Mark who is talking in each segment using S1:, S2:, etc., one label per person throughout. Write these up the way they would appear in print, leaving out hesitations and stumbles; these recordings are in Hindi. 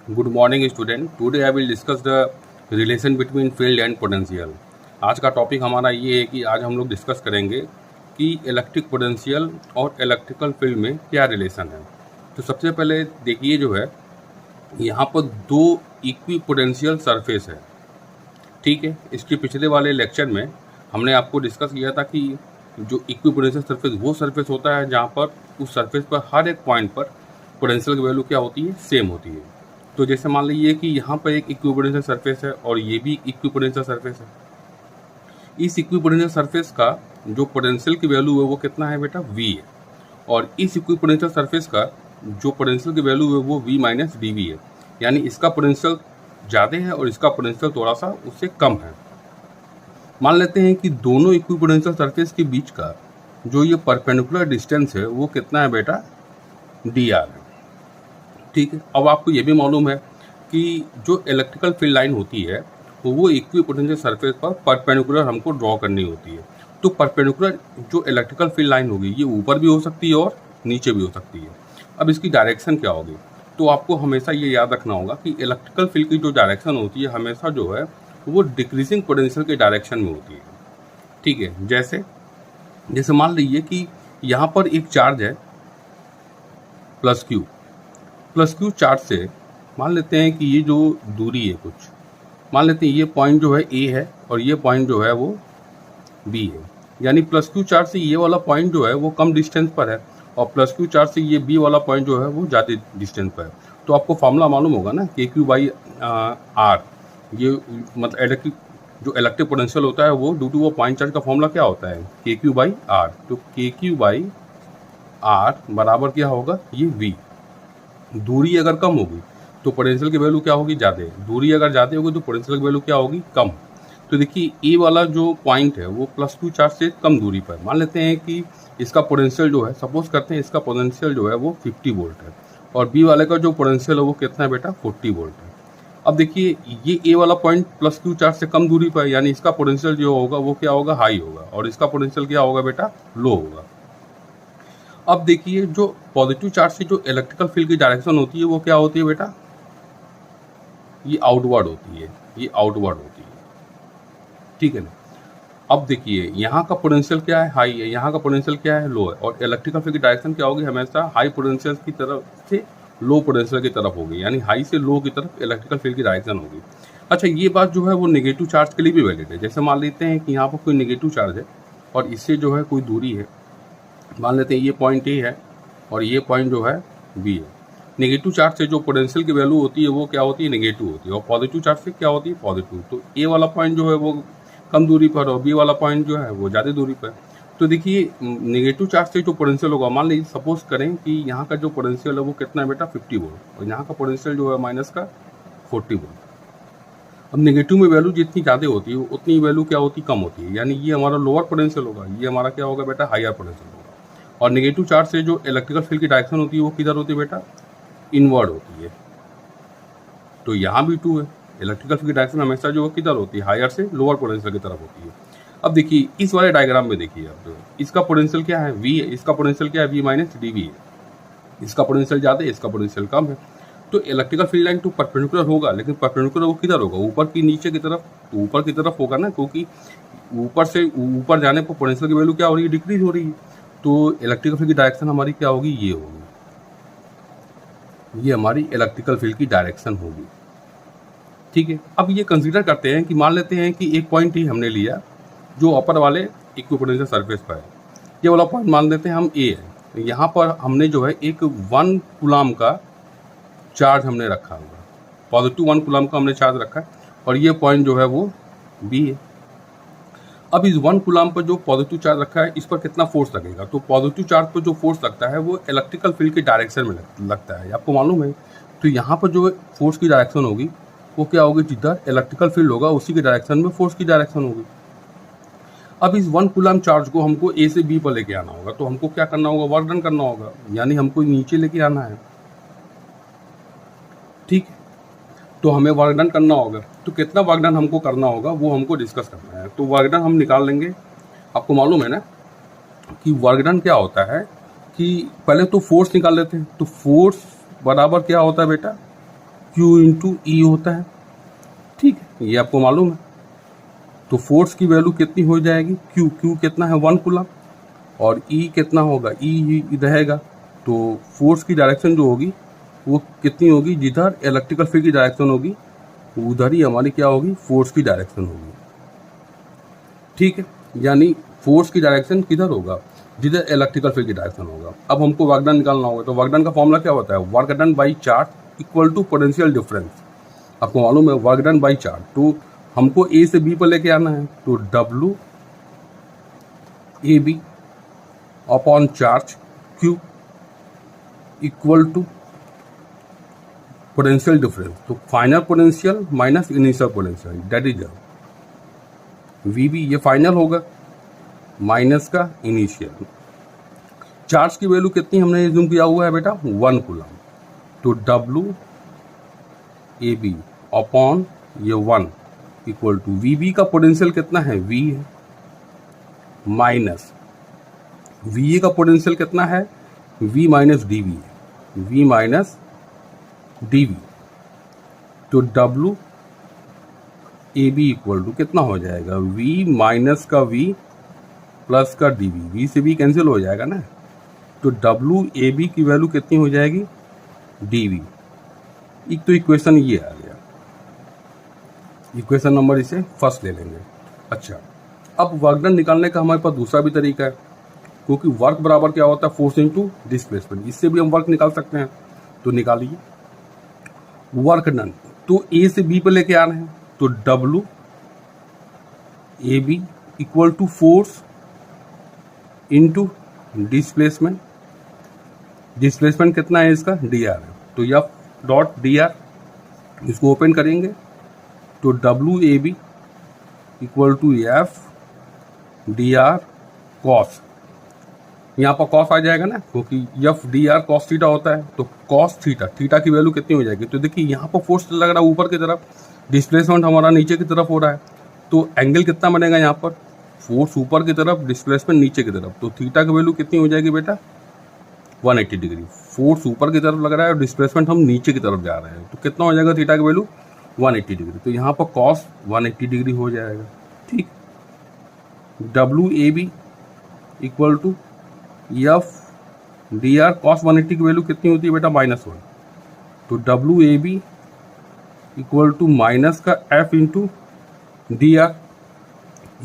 S1: Good morning student. Today I will discuss the relation between field and potential. आज का टॉपिक हमारा ये है कि आज हम लोग डिस्कस करेंगे कि इलेक्ट्रिक पोटेंशियल और इलेक्ट्रिकल फील्ड में क्या रिलेशन है। तो सबसे पहले देखिए जो है यहाँ पर दो इक्वी पोटेंशियल सरफेस है, ठीक है। इसके पिछले वाले लेक्चर में हमने आपको डिस्कस किया था कि जो इक्वी पोटेंशियल सरफेस वो सरफेस होता है जहाँ पर उस सरफेस पर हर एक पॉइंट पर पोटेंशियल की वैल्यू क्या होती है, सेम होती है। तो जैसे मान लीजिए कि यहाँ पर एक इक्विपोटेंशियल सरफेस है और ये भी इक्विपोटेंशियल सरफेस है। इस इक्विपोटेंशियल सरफेस का जो पोटेंशियल की वैल्यू है वो कितना है बेटा, v है। और इस इक्विपोटेंशियल सरफेस का जो पोटेंशियल की वैल्यू है वो v माइनस डी है, यानी इसका पोटेंशियल ज़्यादा है और इसका पोटेंशियल थोड़ा सा उससे कम है। मान लेते हैं कि दोनों इक्विपोटेंशियल सरफेस के बीच का जो ये परपेंडिकुलर डिस्टेंस है वो कितना है बेटा, dr है, ठीक है। अब आपको ये भी मालूम है कि जो इलेक्ट्रिकल फील्ड लाइन होती है वो इक्विपोटेंशियल सरफेस पर परपेंडिकुलर हमको ड्रॉ करनी होती है। तो परपेंडिकुलर जो इलेक्ट्रिकल फील्ड लाइन होगी ये ऊपर भी हो सकती है और नीचे भी हो सकती है। अब इसकी डायरेक्शन क्या होगी, तो आपको हमेशा ये याद रखना होगा कि इलेक्ट्रिकल फील्ड की जो डायरेक्शन होती है हमेशा जो है वो डिक्रीजिंग पोटेंशियल के डायरेक्शन में होती है, ठीक है। जैसे मान लीजिए कि यहाँ पर एक चार्ज है प्लस क्यू चार्ज से मान लेते हैं कि ये जो दूरी है कुछ, मान लेते हैं ये पॉइंट जो है ए है और ये पॉइंट जो है वो बी है। यानी प्लस क्यू चार्ज से ये वाला पॉइंट जो है वो कम डिस्टेंस पर है और प्लस क्यू चार्ज से ये बी वाला पॉइंट जो है वो ज़्यादा डिस्टेंस पर है। तो आपको फार्मूला मालूम होगा ना, के क्यू बाई आर। ये मतलब इलेक्ट्रिक पोटेंशियल होता है वो ड्यू टू वो पॉइंट चार्ज का फॉर्मूला क्या होता है, के क्यू बाई आर। तो के क्यू बाई आर बराबर क्या होगा, ये वी। दूरी अगर कम होगी तो पोटेंशियल की वैल्यू क्या होगी, ज़्यादा। दूरी अगर ज़्यादा होगी तो पोटेंशियल की वैल्यू क्या होगी, कम। तो देखिए ए वाला जो पॉइंट है वो प्लस क्यू चार्ज से कम दूरी पर। मान लेते हैं कि इसका पोटेंशियल जो है, सपोज करते हैं इसका पोटेंशियल जो है वो 50 वोल्ट है और बी वाले का जो पोटेंशियल है वो कितना है बेटा, 40 वोल्ट है। अब देखिए ये ए वाला पॉइंट प्लस क्यू चार्ज से कम दूरी पर है, यानी इसका पोटेंशियल जो होगा वो क्या होगा, हाई होगा, और इसका पोटेंशियल क्या होगा बेटा, लो होगा। अब देखिए जो पॉजिटिव चार्ज से जो इलेक्ट्रिकल फील्ड की डायरेक्शन होती है वो क्या होती है बेटा, ये आउटवर्ड होती है, ये आउटवर्ड होती है, ठीक है ना। अब देखिए यहाँ का पोटेंशियल क्या है, हाई है, यहाँ का पोटेंशियल क्या है, लो है, और इलेक्ट्रिकल फील्ड की डायरेक्शन क्या होगी, हमेशा हाई पोटेंशियल की तरफ से लो पोटेंशियल की तरफ होगी, यानी हाई से लो की तरफ इलेक्ट्रिकल फील्ड की डायरेक्शन होगी। अच्छा, ये बात जो है वो नेगेटिव चार्ज के लिए भी वैलिड है। जैसे मान लेते हैं कि यहाँ पर कोई नेगेटिव चार्ज है और इससे जो है कोई दूरी है, मान लेते हैं ये पॉइंट ए है और ये पॉइंट जो है बी है। नेगेटिव चार्ज से जो पोटेंशियल की वैल्यू होती है वो क्या होती है, नेगेटिव होती है, और पॉजिटिव चार्ज से क्या होती है, पॉजिटिव। तो ए वाला पॉइंट जो है वो कम दूरी पर और बी वाला पॉइंट जो है वो ज़्यादा दूरी पर। तो देखिए नेगेटिव चार्ज से जो पोटेंशियल होगा, मान लीजिए सपोज करें कि यहाँ का जो पोटेंशियल है वो कितना है बेटा, 50 वोल्ट, और यहाँ का पोटेंशियल जो है माइनस का 40 वोल्ट। अब नेगेटिव में वैल्यू जितनी ज़्यादा होती है उतनी वैल्यू क्या होती है, कम होती है, यानी ये हमारा लोअर पोटेंशियल होगा, ये हमारा क्या होगा बेटा, हायर पोटेंशियल होगा। और नेगेटिव चार्ज से जो इलेक्ट्रिकल फील्ड की डायरेक्शन होती है वो किधर होती है बेटा, इनवर्ड होती है। तो यहाँ भी 2 है, इलेक्ट्रिकल फील्ड की डायरेक्शन हमेशा जो किधर होती है, हायर से लोअर पोटेंशियल की तरफ होती है। अब देखिए इस वाले डायग्राम में देखिए आप, जो इसका पोटेंशियल क्या है, v है, इसका पोटेंशियल क्या है, v माइनस डी है। इसका पोटेंशियल ज़्यादा है, इसका पोटेंशियल कम है। तो इलेक्ट्रिकल फील्ड लाइन तो परपेंडिकुलर होगा, लेकिन परपेंडिकुलर वो किधर होगा, ऊपर की नीचे की तरफ, ऊपर की तरफ होगा ना, क्योंकि ऊपर से ऊपर जाने पर पोटेंशियल की वैल्यू क्या हो रही है, डिक्रीज हो रही है। तो इलेक्ट्रिकल फील्ड की डायरेक्शन हमारी क्या होगी, ये होगी, ये हमारी इलेक्ट्रिकल फील्ड की डायरेक्शन होगी, ठीक है। अब ये कंसीडर करते हैं कि मान लेते हैं कि एक पॉइंट ही हमने लिया जो अपर वाले इक्विपोटेंशियल सरफेस पर है। ये वाला पॉइंट मान लेते हैं हम ए है। यहाँ पर हमने जो है एक 1 कूलम का चार्ज हमने रखा होगा, पॉजिटिव 1 कूलम का हमने चार्ज रखा है, और ये पॉइंट जो है वो बी है। अब इस 1 कूलम पर जो पॉजिटिव चार्ज रखा है इस पर कितना फोर्स लगेगा, तो पॉजिटिव चार्ज पर जो फोर्स लगता है वो इलेक्ट्रिकल फील्ड के डायरेक्शन में लगता है, आपको मालूम है। तो यहाँ पर जो फोर्स की डायरेक्शन होगी वो क्या होगी, जिधर इलेक्ट्रिकल फील्ड होगा उसी के डायरेक्शन में फोर्स की डायरेक्शन होगी। अब इस 1 कूलम चार्ज को हमको ए से बी पर लेके आना होगा, तो हमको क्या करना होगा, वर्क डन करना होगा, यानी हमको नीचे लेके आना है, ठीक है। तो हमें वर्क डन करना होगा, तो कितना वर्क डन हमको करना होगा वो हमको डिस्कस करना है। तो वर्क डन हम निकाल लेंगे। आपको मालूम है ना कि वर्क डन क्या होता है, कि पहले तो फोर्स निकाल लेते हैं। तो फोर्स बराबर क्या होता है बेटा, Q इंटू ई होता है, ठीक है, ये आपको मालूम है। तो फोर्स की वैल्यू कितनी हो जाएगी, Q कितना है 1 कूलम, और E कितना होगा, E रहेगा। तो फोर्स की डायरेक्शन जो होगी वो कितनी होगी, जिधर इलेक्ट्रिकल फील्ड की डायरेक्शन होगी उधर ही हमारी क्या होगी, फोर्स की डायरेक्शन होगी, ठीक है। यानी फोर्स की डायरेक्शन किधर होगा, जिधर इलेक्ट्रिकल फील्ड की डायरेक्शन होगा। अब हमको वर्क डन निकालना होगा, तो वर्क डन का फॉर्मूला क्या होता है, work done by charge equal to potential difference. आपको मालूम है वर्क डन बाई चार्ज, तो हमको ए से बी पर लेके आना है, तो W A B upon charge Q equal to potential difference. तो final potential minus initial potential, that is VB, ये फाइनल होगा माइनस का इनिशियल। चार्ज की वैल्यू कितनी हमने एज्यूम किया हुआ है बेटा, 1 कूलम। तो W ए बी अपॉन ये 1 इक्वल टू VB का पोटेंशियल कितना है, V है, माइनस VA का पोटेंशियल कितना है, V माइनस DV है, V माइनस DV। तो W A B equal to कितना हो जाएगा, V माइनस का V प्लस का DV, V से V कैंसिल हो जाएगा ना। तो W ए बी की वैल्यू कितनी हो जाएगी, DV। एक तो इक्वेशन ये आ गया, इक्वेशन नंबर इसे फर्स्ट ले लेंगे। अच्छा, अब वर्क डन निकालने का हमारे पास दूसरा भी तरीका है, क्योंकि वर्क बराबर क्या होता है, फोर्स इनटू डिस्प्लेसमेंट, इससे भी हम वर्क निकाल सकते हैं। तो निकालिए वर्क डन, तो ए से बी पर लेके आ रहे हैं, तो W A B equal to force into displacement. Displacement कितना है इसका, dr है, तो F डॉट dr, इसको ओपन करेंगे तो W A B equal to F dr cos, यहाँ पर कॉस आ जाएगा ना, क्योंकि F dr कॉस थीटा होता है। तो कॉस थीटा, थीटा की वैल्यू कितनी हो जाएगी, तो देखिए यहाँ पर फोर्स लग रहा है ऊपर की तरफ, डिस्प्लेसमेंट हमारा नीचे की तरफ हो रहा है, तो एंगल कितना बनेगा यहाँ पर, फोर्स ऊपर की तरफ, डिस्प्लेसमेंट नीचे की तरफ। तो थीटा की वैल्यू कितनी हो जाएगी बेटा, 180 डिग्री। फोर्स ऊपर की तरफ लग रहा है और डिस्प्लेसमेंट हम नीचे की तरफ जा रहे हैं, तो कितना हो जाएगा थीटा की वैल्यू 180 डिग्री। तो यहाँ पर कॉस 180 डिग्री हो जाएगा, ठीक। W A B equal to F dr cos 180 की वैल्यू कितनी होती है बेटा, -1। तो W A B equal to minus का F इंटू dr,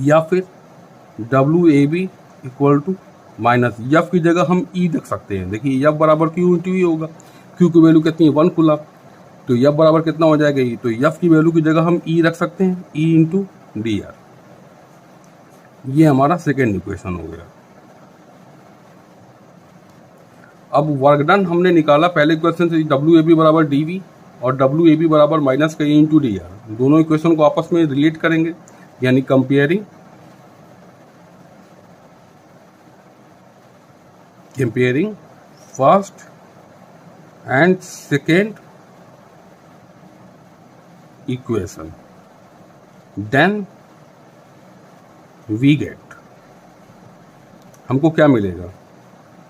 S1: या फिर W A B equal to minus, F की जगह हम E रख सकते हैं। देखिए F बराबर Q इंटू ई होगा, Q की वैल्यू कितनी है 1 कूलम, तो F बराबर कितना हो जाएगा E, तो F की वैल्यू की जगह हम E रख सकते हैं, E इंटू dr। ये हमारा सेकेंड इक्वेशन हो गया। अब वर्क डन हमने निकाला पहले इक्वेशन से, W ए बी बराबर DV और W ए बी बराबर माइनस का E इंटू dr। दोनों इक्वेशन को आपस में रिलेट करेंगे, यानी comparing first and second equation, then we get, हमको क्या मिलेगा,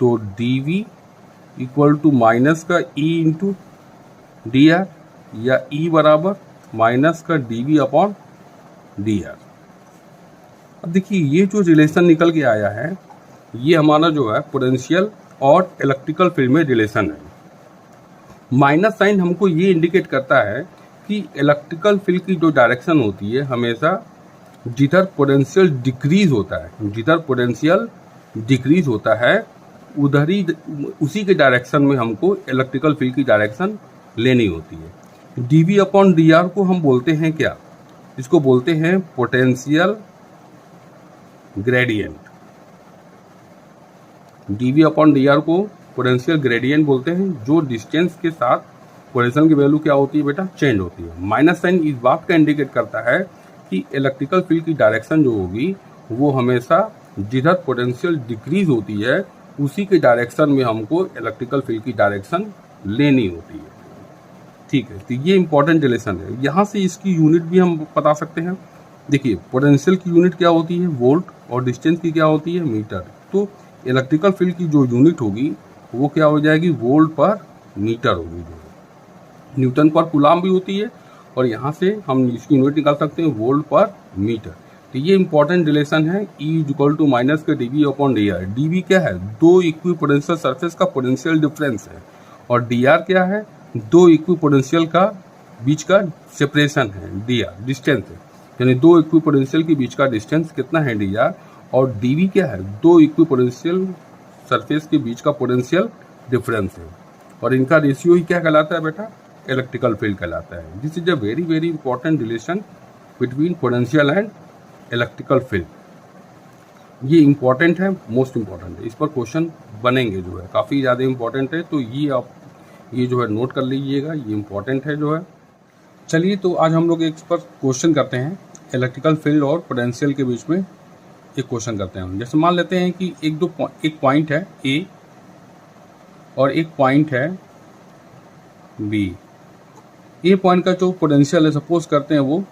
S1: तो dV इक्वल टू माइनस का E इंटू dr, या E बराबर माइनस का dV अपॉन dr। अब देखिए ये जो रिलेशन निकल के आया है, ये हमारा जो है पोटेंशियल और इलेक्ट्रिकल फील्ड में रिलेशन है। माइनस साइन हमको ये इंडिकेट करता है कि इलेक्ट्रिकल फील्ड की जो डायरेक्शन होती है हमेशा जिधर पोटेंशियल डिक्रीज होता है, जिधर पोटेंशियल डिक्रीज होता है उधर ही, उसी के डायरेक्शन में हमको इलेक्ट्रिकल फील्ड की डायरेक्शन लेनी होती है। dV अपॉन dr को हम बोलते हैं क्या, इसको बोलते हैं potential gradient. dV upon dr को पोटेंशियल ग्रेडियंट बोलते हैं, जो डिस्टेंस के साथ पोटेंशियल की वैल्यू क्या होती है बेटा, चेंज होती है। माइनस साइन इस बात का इंडिकेट करता है कि इलेक्ट्रिकल फील्ड की डायरेक्शन जो होगी वो हमेशा जिधर पोटेंशियल डिक्रीज होती है उसी के डायरेक्शन में हमको इलेक्ट्रिकल फील्ड की डायरेक्शन लेनी होती है, ठीक है। तो ये इंपॉर्टेंट रिलेशन है। यहाँ से इसकी यूनिट भी हम बता सकते हैं। देखिए पोटेंशियल की यूनिट क्या होती है, वोल्ट, और डिस्टेंस की क्या होती है, मीटर। तो इलेक्ट्रिकल फील्ड की जो यूनिट होगी वो क्या हो जाएगी, वोल्ट पर मीटर होगी। न्यूटन पर कूलाम भी होती है, और यहाँ से हम इसकी यूनिट निकाल सकते हैं वोल्ट पर मीटर। तो ये इंपॉर्टेंट रिलेशन है, E इक्वल टू माइनस के dV अपॉन dr। dV क्या है, दो इक्विपोटेंशियल सरफेस का पोटेंशियल डिफरेंस है, और dr क्या है, दो इक्विपोटेंशियल का बीच का सेपरेशन है, dr डिस्टेंस है, यानी दो इक्विपोटेंशियल के बीच का डिस्टेंस कितना है dr, और dV क्या है, दो इक्विपोटेंशियल सरफेस के बीच का पोटेंशियल डिफरेंस है, और इनका रेशियो ही क्या कहलाता है बेटा, इलेक्ट्रिकल फील्ड कहलाता है। This is a very very important relation between potential and electrical field. ये इंपॉर्टेंट है, मोस्ट इंपॉर्टेंट है, इस पर क्वेश्चन बनेंगे जो है, काफ़ी ज़्यादा इंपॉर्टेंट है, तो ये आप ये जो है नोट कर लीजिएगा, ये इंपॉर्टेंट है जो है। चलिए तो आज हम लोग एक पर क्वेश्चन करते हैं, इलेक्ट्रिकल फील्ड और पोटेंशियल के बीच में एक क्वेश्चन करते हैं। जैसे मान लेते हैं कि एक पॉइंट है A और एक पॉइंट है B। A पॉइंट का जो पोटेंशियल है सपोज करते हैं वो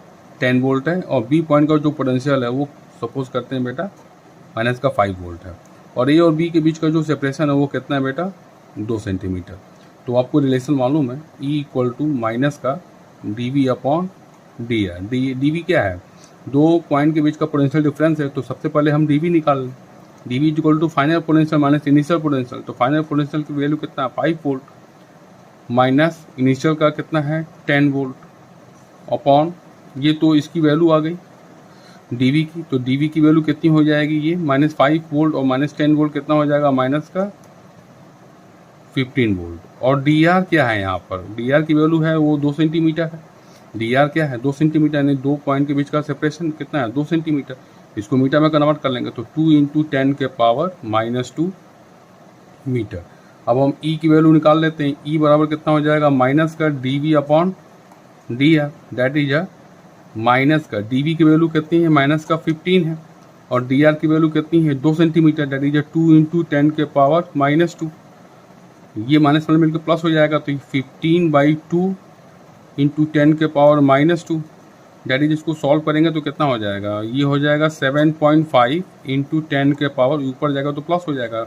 S1: 10 वोल्ट है, और B पॉइंट का जो पोटेंशियल है वो सपोज करते हैं बेटा माइनस का 5 वोल्ट है, और A और B के बीच का जो सेपरेशन है वो कितना है बेटा 2 सेंटीमीटर। तो आपको रिलेशन मालूम है, E इक्वल टू माइनस का dV अपॉन dr। dV क्या है, दो पॉइंट के बीच का पोटेंशियल डिफरेंस है, तो सबसे पहले हम dV निकाल लें। dV equal to final potential minus initial potential, तो फाइनल पोटेंशियल की वैल्यू कितना है 5 वोल्ट, माइनस इनिशियल का कितना है 10 वोल्ट अपॉन ये, तो इसकी वैल्यू आ गई dV की, तो dV की वैल्यू कितनी हो जाएगी, ये माइनस 5 वोल्ट और माइनस 10 वोल्ट कितना हो जाएगा, माइनस का 15 वोल्ट। और dr क्या है, यहाँ पर dr की वैल्यू है वो 2 सेंटीमीटर है। dr क्या है 2 सेंटीमीटर, यानी दो पॉइंट के बीच का सेपरेशन कितना है 2 सेंटीमीटर। इसको मीटर में कन्वर्ट कर लेंगे तो 2 इंटू 10 के पावर -2 मीटर। अब हम E की वैल्यू निकाल लेते हैं, E बराबर कितना हो जाएगा माइनस का dV upon dr, that is minus का dV की वैल्यू कितनी है माइनस का 15 है, और dr की वैल्यू कितनी है 2 सेंटीमीटर, दैट इज 2 इंटू 10 के पावर -2। ये माइनस वाला मिलकर प्लस हो जाएगा, तो 15/2 इंटू 10 के पावर -2, दैट इज इसको सॉल्व करेंगे तो कितना हो जाएगा, ये हो जाएगा 7.5 इंटू 10 के पावर, ऊपर जाएगा तो प्लस हो जाएगा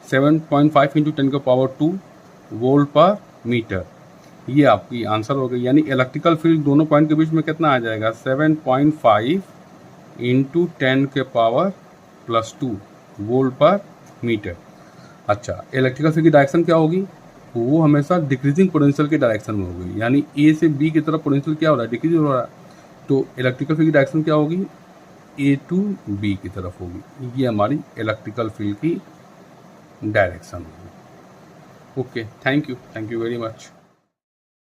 S1: 7.5 इंटू 10 के पावर 2 वोल्ट पर मीटर। ये आपकी आंसर हो गई, यानी इलेक्ट्रिकल फील्ड दोनों पॉइंट के बीच में कितना आ जाएगा 7.5 इंटू 10 के पावर +2 वोल्ट पर मीटर। अच्छा, इलेक्ट्रिकल फील्ड की डायरेक्शन क्या होगी, वो हमेशा डिक्रीजिंग पोटेंशियल के डायरेक्शन में होगी, यानी A से B की तरफ पोटेंशियल क्या हो रहा है, डिक्रीज हो रहा है, तो इलेक्ट्रिकल फील्ड की डायरेक्शन क्या होगी A टू B की तरफ होगी। ये हमारी इलेक्ट्रिकल फील्ड की डायरेक्शन होगी। Okay, thank you very much.